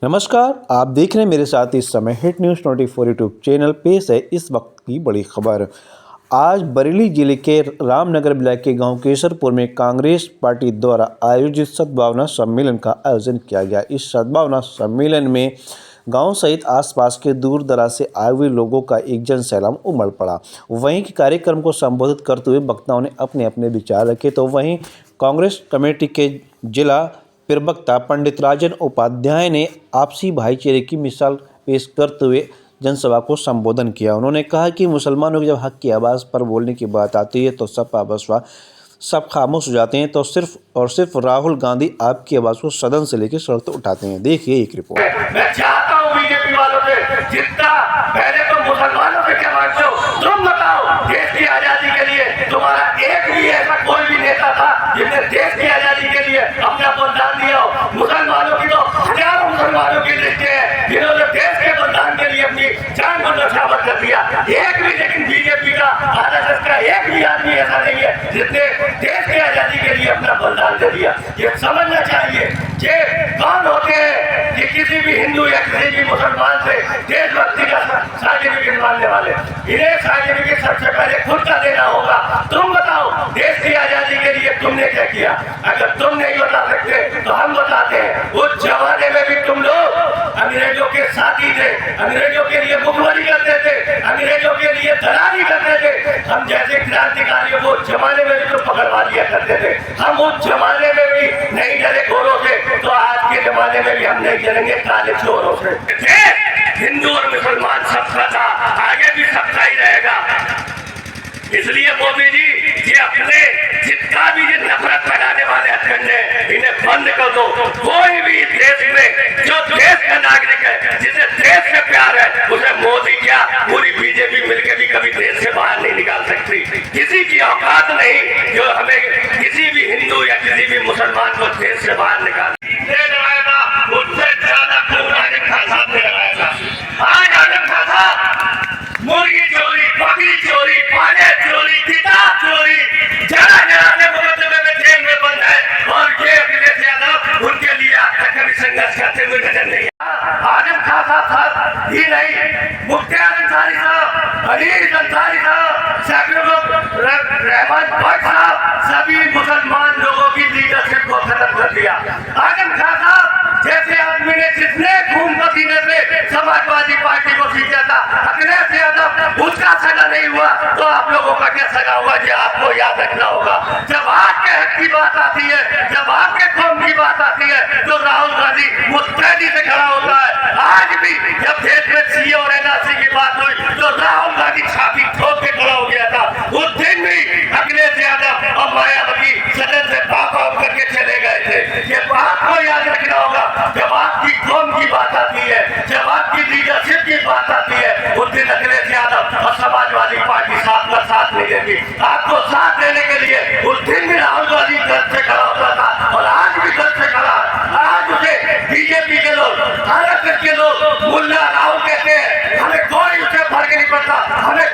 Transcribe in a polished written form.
नमस्कार, आप देख रहे हैं मेरे साथ इस समय हिट न्यूज़ 24 यूट्यूब चैनल। पेश है इस वक्त की बड़ी खबर। आज बरेली जिले के रामनगर ब्लॉक के गांव केसरपुर में कांग्रेस पार्टी द्वारा आयोजित सद्भावना सम्मेलन का आयोजन किया गया। इस सद्भावना सम्मेलन में गांव सहित आसपास के दूर दराज से आए हुए लोगों का एक जन सैलाब उमड़ पड़ा। वहीं के कार्यक्रम को संबोधित करते हुए वक्ताओं ने अपने अपने विचार रखे। तो वहीं कांग्रेस कमेटी के जिला प्रवक्ता पंडित राजन उपाध्याय ने आपसी भाईचारे की मिसाल पेश करते हुए जनसभा को संबोधन किया। उन्होंने कहा कि मुसलमानों की जब हक की आवाज़ पर बोलने की बात आती है तो सब खामोश हो जाते हैं। तो सिर्फ राहुल गांधी आपकी आवाज़ को सदन से लेकर सड़क तक उठाते हैं। देखिए एक रिपोर्ट। मैं चाहता हूँ बीजेपी वालों से जितना पहले तो मुसलमानों से क्या मानते हो, तुम बताओ देश की आजादी के लिए तुम्हारा एक भी ऐसा कोई भी नेता था जिसने देश की आजादी के लिए अपना बलिदान दिया हो? मुसलमानों की तो हजारों मुसलमानों की लिस्ट है जिन्होंने देश के बलिदान के लिए अपनी जान को न्यौछावर कर दिया। एक भी, लेकिन बीजेपी का, आरएसएस का एक भी आदमी ऐसा नहीं है जिसने देश की आजादी के लिए अपना बलिदान दे दिया। ये समझना चाहिए कि कौन होते हैं कि किसी भी हिंदू या किसी भी मुसलमान से देशभक्ति का सर्टिफिकेट मांगने वाले। इन्हें सर्टिफिकेट सबसे पहले खुद का देना होगा। तुम बताओ देश की आजादी के लिए तुमने क्या किया? अगर तुम नहीं बता सकते तो हम बताते हैं। उस जमाने में भी तुम लोग अंग्रेजों के साथी थे, अंग्रेजों के लिए मुखबरी करते थे, अंग्रेजों के लिए दलाली करते थे। हम जैसे क्रांतिकारियों को जमाने में भी तो पकड़वा दिया करते थे। हम उस जमाने में भी नहीं डरे गोरों से, तो आज के जमाने में भी हम नहीं डरेंगे काले चोरों से। हिंदू और मुसलमान सबका था, आगे भी सबका ही रहेगा। इसलिए मोदी जी ये अपने जितना भी ये नफरत फैलाने वाले अखंड है, इन्हें बंद कर दो। कोई भी देश में जो देश का नागरिक है, जिसे देश से प्यार है, उसे मोदी क्या पूरी बीजेपी मिलकर भी कभी देश से बाहर नहीं निकाल सकती। किसी की औकात नहीं जो हमें किसी भी हिंदू या किसी भी मुसलमान को देश से बाहर निकाल लगाएगा। उससे ज्यादा खून आजम खान साहब ने लगाया था। आज आजम खान साहब मुर्गी चोरी, बकरी चोरी, पाने चोरी, किताब चोरी, जगह से मुकदमे में जेल में बंद है। और ये अखिलेश यादव उनके लिए आज तक कभी संघर्ष करते हुए नजर नहीं आया। आजम खान साहब ही नहीं, मुख्तार अंसारी साहब, अलीर अंसारी साहब, सैकड़ों लोग, रहमान भट्ट साहब, सभी मुसलमान लोगों की लीडरशिप को खत्म कर दिया। आजम खान साहब जैसे आदमी ने जिसने खून पसीने से समाजवादी पार्टी को जीता था, अखिलेश यादव, उसका सगा नहीं हुआ तो आप लोगों का क्या सगा हुआ? ये आपको याद रखना होगा। जब आपके हक की बात आती है, जब आपके कौम की बात आती है, तो राहुल गांधी मुस्तैदी से खड़ा होता है। आज भी जब देश में सीए और एनआरसी की बात हुई तो राहुल गांधी छाती ठोक के खड़ा हो गया था। उस दिन भी अखिलेश यादव और मायावती सदन से बाप करके चले गए थे। ये बात को याद रखना होगा। जब आपकी कौम की बात आती है, जब आपकी लीडरशिप की बात आती है, उस दिन अखिलेश यादव और समाजवादी पार्टी साथ का साथ नहीं देती। आपको साथ देने के लिए उस दिन भी राहुल गांधी घर से खड़ा होता था और आज भी घर से खड़ा। आज उसे बीजेपी के लोग, आरएसएस के लोग मुल्ला राहुल कहते हैं। हमें कोई उससे फर्क नहीं पड़ता। हमें